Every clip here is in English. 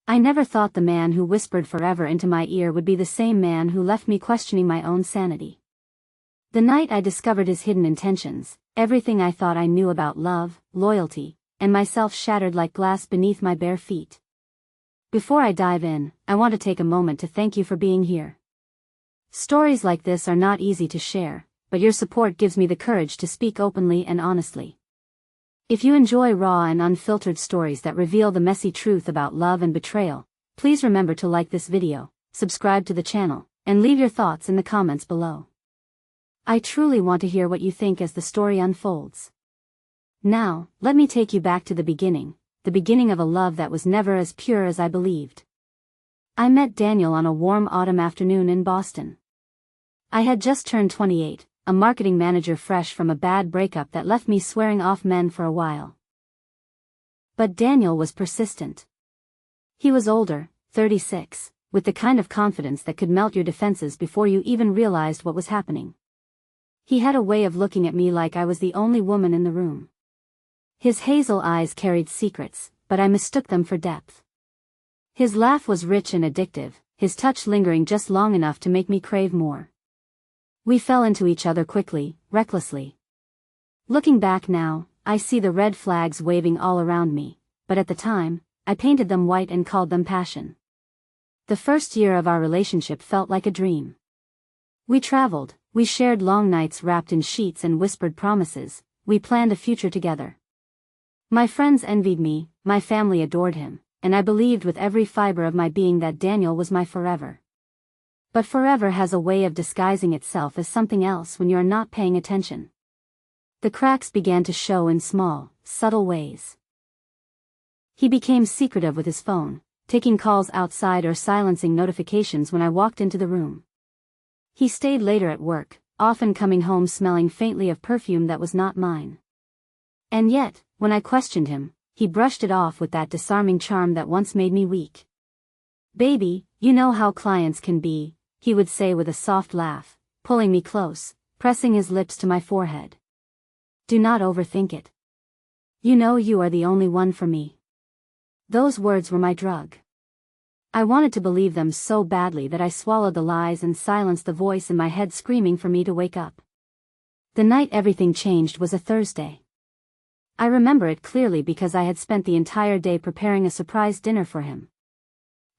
I never thought the man who whispered forever into my ear would be the same man who left me questioning my own sanity. The night I discovered his hidden intentions, everything I thought I knew about love, loyalty, and myself shattered like glass beneath my bare feet. Before I dive in, I want to take a moment to thank you for being here. Stories like this are not easy to share, but your support gives me the courage to speak openly and honestly. If you enjoy raw and unfiltered stories that reveal the messy truth about love and betrayal, please remember to like this video, subscribe to the channel, and leave your thoughts in the comments below. I truly want to hear what you think as the story unfolds. Now, let me take you back to the beginning of a love that was never as pure as I believed. I met Daniel on a warm autumn afternoon in Boston. I had just turned 28, a marketing manager fresh from a bad breakup that left me swearing off men for a while. But Daniel was persistent. He was older, 36, with the kind of confidence that could melt your defenses before you even realized what was happening. He had a way of looking at me like I was the only woman in the room. His hazel eyes carried secrets, but I mistook them for depth. His laugh was rich and addictive, his touch lingering just long enough to make me crave more. We fell into each other quickly, recklessly. Looking back now, I see the red flags waving all around me, but at the time, I painted them white and called them passion. The first year of our relationship felt like a dream. We traveled, we shared long nights wrapped in sheets and whispered promises, we planned a future together. My friends envied me, my family adored him, and I believed with every fiber of my being that Daniel was my forever. But forever has a way of disguising itself as something else when you're not paying attention. The cracks began to show in small, subtle ways. He became secretive with his phone, taking calls outside or silencing notifications when I walked into the room. He stayed later at work, often coming home smelling faintly of perfume that was not mine. And yet, when I questioned him, he brushed it off with that disarming charm that once made me weak. "Baby, you know how clients can be," he would say with a soft laugh, pulling me close, pressing his lips to my forehead. "Do not overthink it. You know you are the only one for me." Those words were my drug. I wanted to believe them so badly that I swallowed the lies and silenced the voice in my head screaming for me to wake up. The night everything changed was a Thursday. I remember it clearly because I had spent the entire day preparing a surprise dinner for him.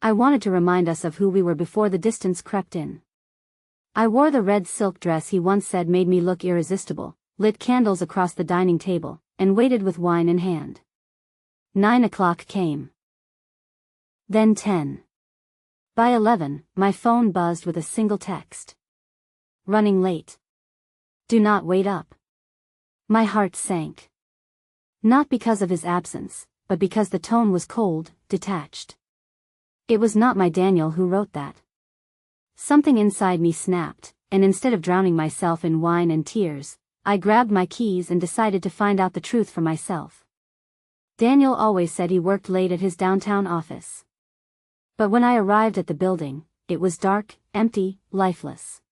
I wanted to remind us of who we were before the distance crept in. I wore the red silk dress he once said made me look irresistible, lit candles across the dining table, and waited with wine in hand. 9 o'clock came. Then 10. By 11, my phone buzzed with a single text. "Running late. Do not wait up." My heart sank. Not because of his absence, but because the tone was cold, detached. It was not my Daniel who wrote that. Something inside me snapped, and instead of drowning myself in wine and tears, I grabbed my keys and decided to find out the truth for myself. Daniel always said he worked late at his downtown office. But when I arrived at the building, it was dark, empty, lifeless.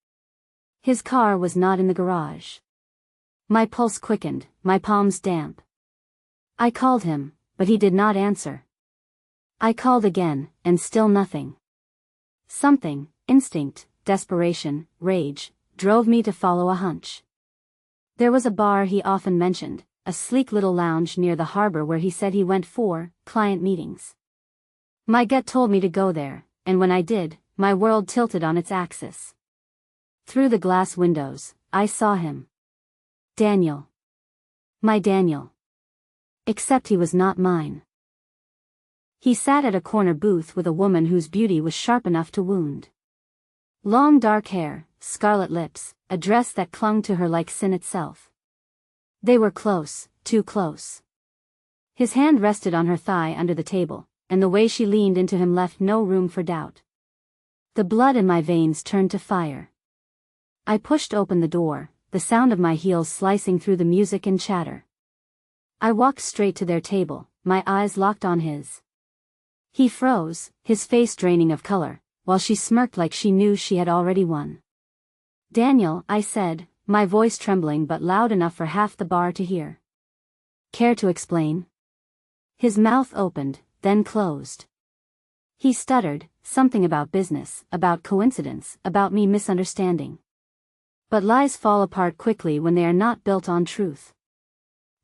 His car was not in the garage. My pulse quickened, my palms damp. I called him, but he did not answer. I called again, and still nothing. Something, instinct, desperation, rage, drove me to follow a hunch. There was a bar he often mentioned, a sleek little lounge near the harbor where he said he went for client meetings. My gut told me to go there, and when I did, my world tilted on its axis. Through the glass windows, I saw him. Daniel. My Daniel. Except he was not mine. He sat at a corner booth with a woman whose beauty was sharp enough to wound. Long dark hair, scarlet lips, a dress that clung to her like sin itself. They were close, too close. His hand rested on her thigh under the table, and the way she leaned into him left no room for doubt. The blood in my veins turned to fire. I pushed open the door, the sound of my heels slicing through the music and chatter. I walked straight to their table, my eyes locked on his. He froze, his face draining of color, while she smirked like she knew she had already won. "Daniel," I said, my voice trembling but loud enough for half the bar to hear. "Care to explain?" His mouth opened, then closed. He stuttered, something about business, about coincidence, about me misunderstanding. But lies fall apart quickly when they are not built on truth.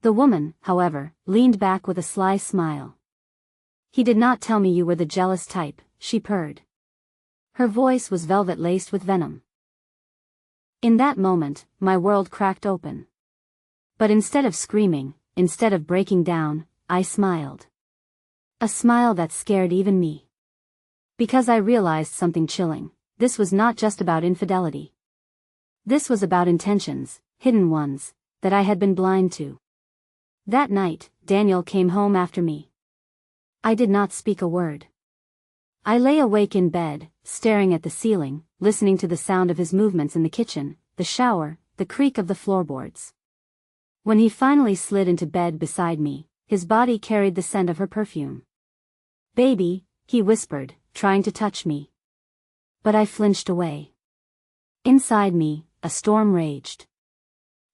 The woman, however, leaned back with a sly smile. He did not tell me you were the jealous type, she purred. Her voice was velvet laced with venom. In that moment, my world cracked open. But instead of screaming, instead of breaking down, I smiled. A smile that scared even me. Because I realized something chilling. This was not just about infidelity. This was about intentions, hidden ones, that I had been blind to. That night, Daniel came home after me. I did not speak a word. I lay awake in bed, staring at the ceiling, listening to the sound of his movements in the kitchen, the shower, the creak of the floorboards. When he finally slid into bed beside me, his body carried the scent of her perfume. "Baby," he whispered, trying to touch me. But I flinched away. Inside me, a storm raged.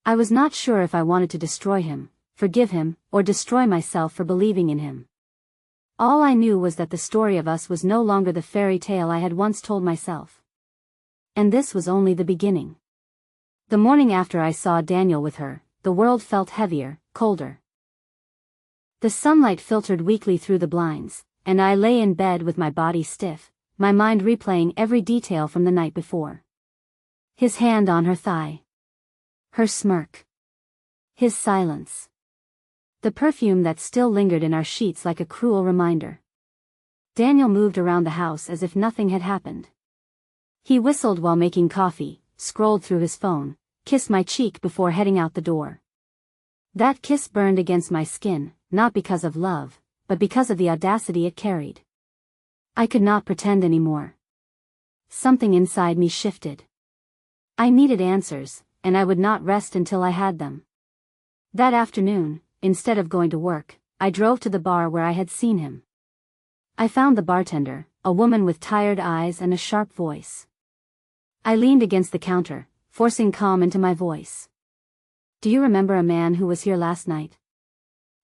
I was not sure if I wanted to destroy him, forgive him, or destroy myself for believing in him. All I knew was that the story of us was no longer the fairy tale I had once told myself. And this was only the beginning. The morning after I saw Daniel with her, the world felt heavier, colder. The sunlight filtered weakly through the blinds, and I lay in bed with my body stiff, my mind replaying every detail from the night before. His hand on her thigh. Her smirk. His silence. The perfume that still lingered in our sheets like a cruel reminder. Daniel moved around the house as if nothing had happened. He whistled while making coffee, scrolled through his phone, kissed my cheek before heading out the door. That kiss burned against my skin, not because of love, but because of the audacity it carried. I could not pretend anymore. Something inside me shifted. I needed answers, and I would not rest until I had them. That afternoon, instead of going to work, I drove to the bar where I had seen him. I found the bartender, a woman with tired eyes and a sharp voice. I leaned against the counter, forcing calm into my voice. "Do you remember a man who was here last night?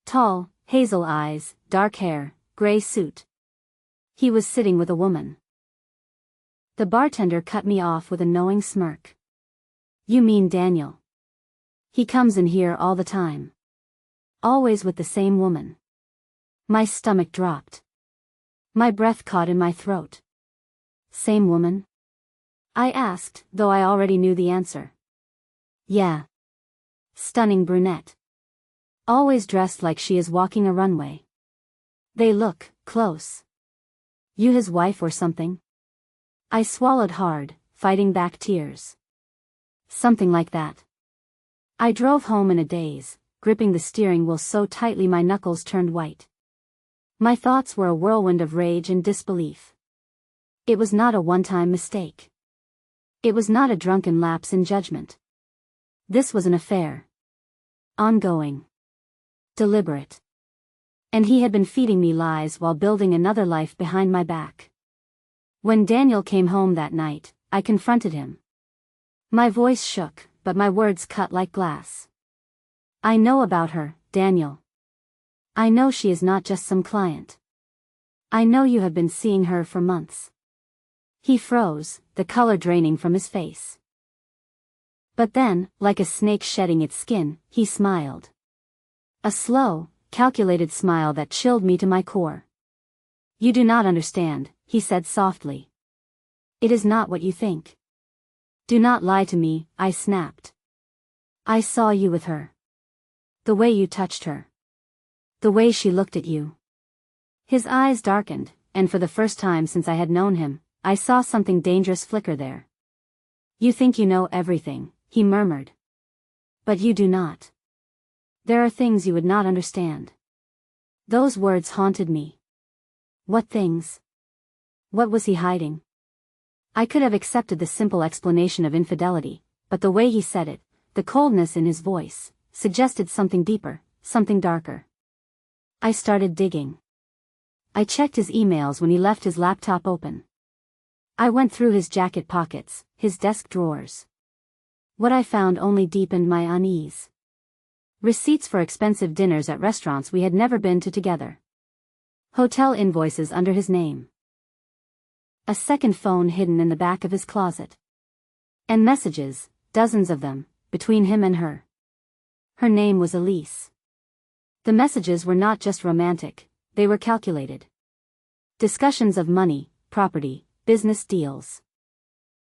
Tall, hazel eyes, dark hair, gray suit. He was sitting with a woman." The bartender cut me off with a knowing smirk. "You mean Daniel. He comes in here all the time. Always with the same woman." My stomach dropped. My breath caught in my throat. "Same woman?" I asked, though I already knew the answer. "Yeah. Stunning brunette. Always dressed like she is walking a runway. They look close. You his wife or something?" I swallowed hard, fighting back tears. "Something like that." I drove home in a daze, gripping the steering wheel so tightly my knuckles turned white. My thoughts were a whirlwind of rage and disbelief. It was not a one-time mistake. It was not a drunken lapse in judgment. This was an affair. Ongoing. Deliberate. And he had been feeding me lies while building another life behind my back. When Daniel came home that night, I confronted him. My voice shook, but my words cut like glass. "I know about her, Daniel. I know she is not just some client. I know you have been seeing her for months." He froze, the color draining from his face. But then, like a snake shedding its skin, he smiled. A slow, calculated smile that chilled me to my core. "You do not understand," he said softly. "It is not what you think." "Do not lie to me," I snapped. "I saw you with her. The way you touched her. The way she looked at you." His eyes darkened, and for the first time since I had known him, I saw something dangerous flicker there. "You think you know everything," he murmured. "But you do not. There are things you would not understand." Those words haunted me. What things? What was he hiding? I could have accepted the simple explanation of infidelity, but the way he said it, the coldness in his voice, suggested something deeper, something darker. I started digging. I checked his emails when he left his laptop open. I went through his jacket pockets, his desk drawers. What I found only deepened my unease. Receipts for expensive dinners at restaurants we had never been to together. Hotel invoices under his name. A second phone hidden in the back of his closet. And messages, dozens of them, between him and her. Her name was Elise. The messages were not just romantic, they were calculated. Discussions of money, property, business deals.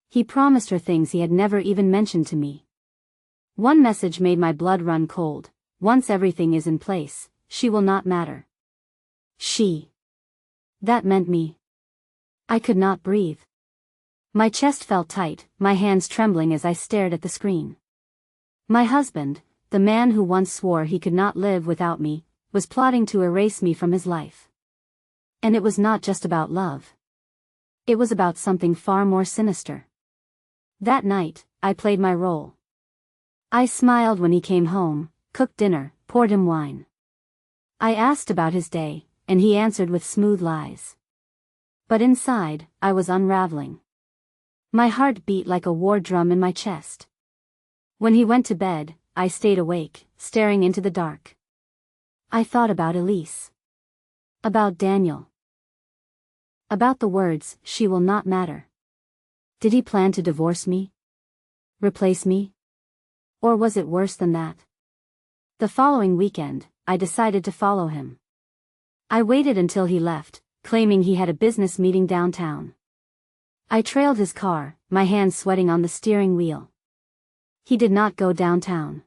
He promised her things he had never even mentioned to me. One message made my blood run cold. Once everything is in place, she will not matter. She. That meant me. I could not breathe. My chest felt tight, my hands trembling as I stared at the screen. My husband, the man who once swore he could not live without me, was plotting to erase me from his life. And it was not just about love. It was about something far more sinister. That night, I played my role. I smiled when he came home, cooked dinner, poured him wine. I asked about his day, and he answered with smooth lies. But inside, I was unraveling. My heart beat like a war drum in my chest. When he went to bed, I stayed awake, staring into the dark. I thought about Elise. About Daniel. About the words, "She will not matter." Did he plan to divorce me? Replace me? Or was it worse than that? The following weekend, I decided to follow him. I waited until he left, claiming he had a business meeting downtown. I trailed his car, my hands sweating on the steering wheel. He did not go downtown.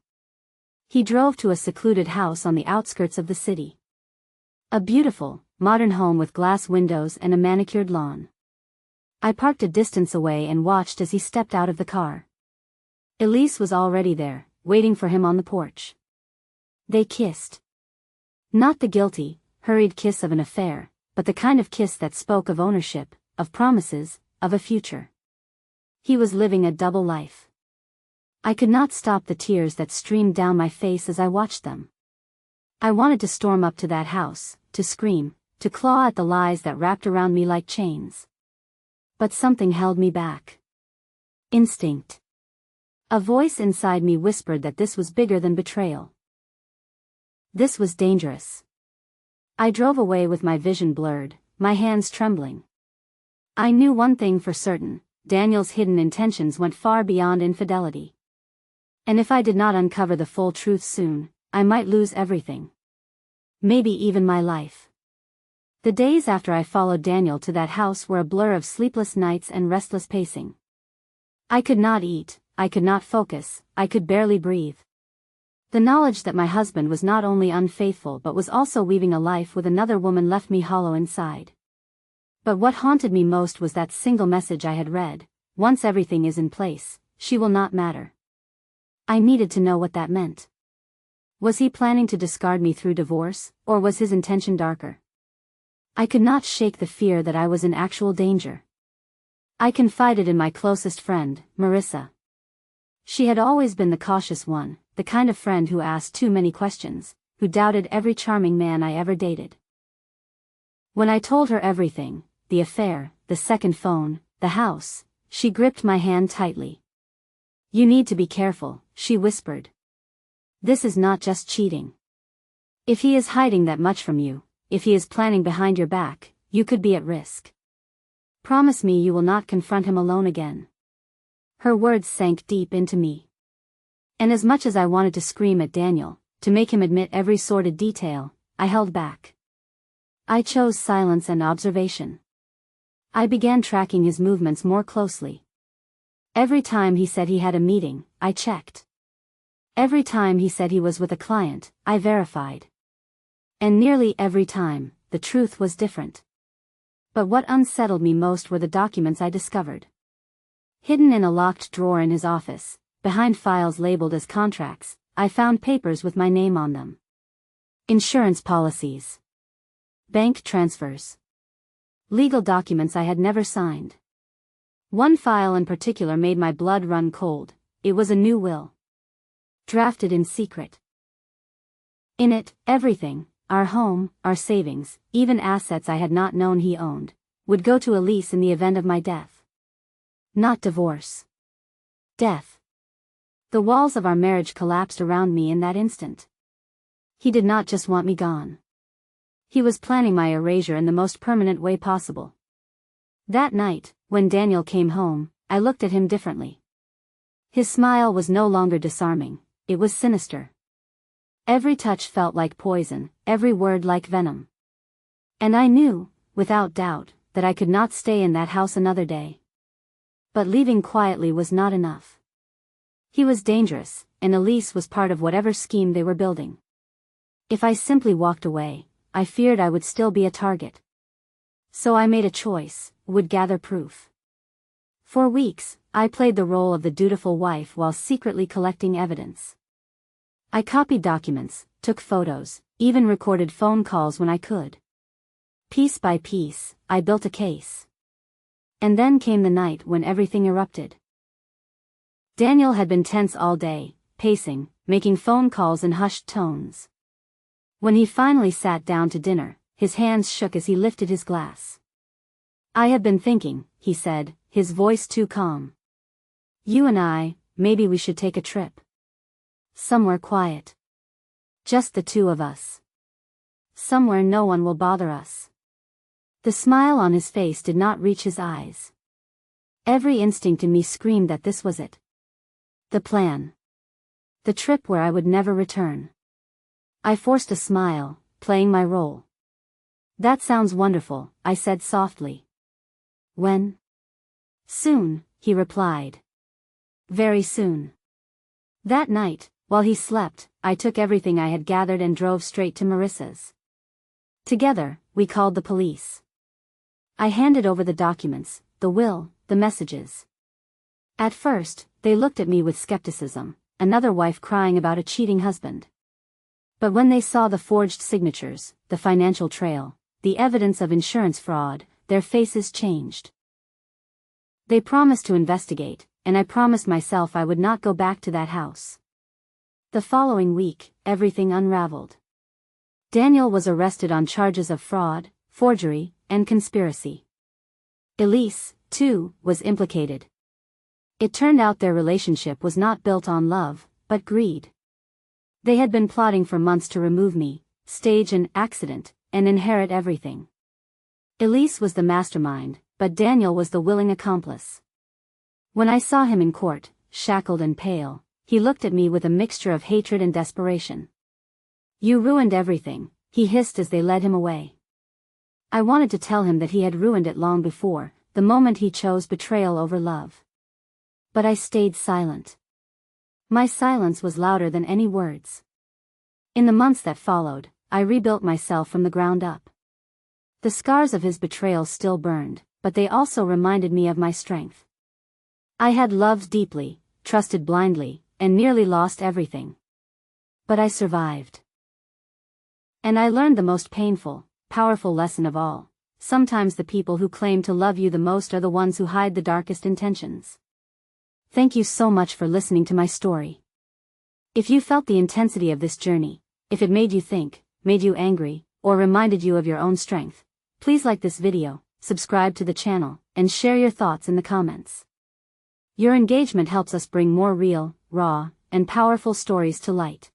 He drove to a secluded house on the outskirts of the city. A beautiful, modern home with glass windows and a manicured lawn. I parked a distance away and watched as he stepped out of the car. Elise was already there, waiting for him on the porch. They kissed. Not the guilty, hurried kiss of an affair, but the kind of kiss that spoke of ownership, of promises, of a future. He was living a double life. I could not stop the tears that streamed down my face as I watched them. I wanted to storm up to that house, to scream, to claw at the lies that wrapped around me like chains. But something held me back. Instinct. A voice inside me whispered that this was bigger than betrayal. This was dangerous. I drove away with my vision blurred, my hands trembling. I knew one thing for certain, Daniel's hidden intentions went far beyond infidelity. And if I did not uncover the full truth soon, I might lose everything. Maybe even my life. The days after I followed Daniel to that house were a blur of sleepless nights and restless pacing. I could not eat, I could not focus, I could barely breathe. The knowledge that my husband was not only unfaithful but was also weaving a life with another woman left me hollow inside. But what haunted me most was that single message I had read: once everything is in place, she will not matter. I needed to know what that meant. Was he planning to discard me through divorce, or was his intention darker? I could not shake the fear that I was in actual danger. I confided in my closest friend, Marissa. She had always been the cautious one, the kind of friend who asked too many questions, who doubted every charming man I ever dated. When I told her everything, the affair, the second phone, the house, she gripped my hand tightly. "You need to be careful," she whispered. "This is not just cheating. If he is hiding that much from you, if he is planning behind your back, you could be at risk. Promise me you will not confront him alone again." Her words sank deep into me. And as much as I wanted to scream at Daniel, to make him admit every sordid detail, I held back. I chose silence and observation. I began tracking his movements more closely. Every time he said he had a meeting, I checked. Every time he said he was with a client, I verified. And nearly every time, the truth was different. But what unsettled me most were the documents I discovered. Hidden in a locked drawer in his office, behind files labeled as contracts, I found papers with my name on them. Insurance policies. Bank transfers. Legal documents I had never signed. One file in particular made my blood run cold. It was a new will. Drafted in secret. In it, everything, our home, our savings, even assets I had not known he owned, would go to Elise in the event of my death. Not divorce. Death. The walls of our marriage collapsed around me in that instant. He did not just want me gone. He was planning my erasure in the most permanent way possible. That night, when Daniel came home, I looked at him differently. His smile was no longer disarming, it was sinister. Every touch felt like poison, every word like venom. And I knew, without doubt, that I could not stay in that house another day. But leaving quietly was not enough. He was dangerous, and Elise was part of whatever scheme they were building. If I simply walked away, I feared I would still be a target. So I made a choice, would gather proof. For weeks, I played the role of the dutiful wife while secretly collecting evidence. I copied documents, took photos, even recorded phone calls when I could. Piece by piece, I built a case. And then came the night when everything erupted. Daniel had been tense all day, pacing, making phone calls in hushed tones. When he finally sat down to dinner, his hands shook as he lifted his glass. "I have been thinking," he said, his voice too calm. "You and I, maybe we should take a trip. Somewhere quiet. Just the two of us. Somewhere no one will bother us." The smile on his face did not reach his eyes. Every instinct in me screamed that this was it. The plan. The trip where I would never return. I forced a smile, playing my role. "That sounds wonderful," I said softly. "When?" "Soon," he replied. "Very soon." That night, while he slept, I took everything I had gathered and drove straight to Marissa's. Together, we called the police. I handed over the documents, the will, the messages. At first, they looked at me with skepticism, another wife crying about a cheating husband. But when they saw the forged signatures, the financial trail, the evidence of insurance fraud, their faces changed. They promised to investigate, and I promised myself I would not go back to that house. The following week, everything unraveled. Daniel was arrested on charges of fraud, forgery, and conspiracy. Elise, too, was implicated. It turned out their relationship was not built on love, but greed. They had been plotting for months to remove me, stage an accident, and inherit everything. Elise was the mastermind, but Daniel was the willing accomplice. When I saw him in court, shackled and pale, he looked at me with a mixture of hatred and desperation. "You ruined everything," he hissed as they led him away. I wanted to tell him that he had ruined it long before, the moment he chose betrayal over love. But I stayed silent. My silence was louder than any words. In the months that followed, I rebuilt myself from the ground up. The scars of his betrayal still burned, but they also reminded me of my strength. I had loved deeply, trusted blindly, and nearly lost everything. But I survived. And I learned the most painful, powerful lesson of all: sometimes the people who claim to love you the most are the ones who hide the darkest intentions. Thank you so much for listening to my story. If you felt the intensity of this journey, if it made you think, made you angry, or reminded you of your own strength, please like this video, subscribe to the channel, and share your thoughts in the comments. Your engagement helps us bring more real, raw, and powerful stories to light.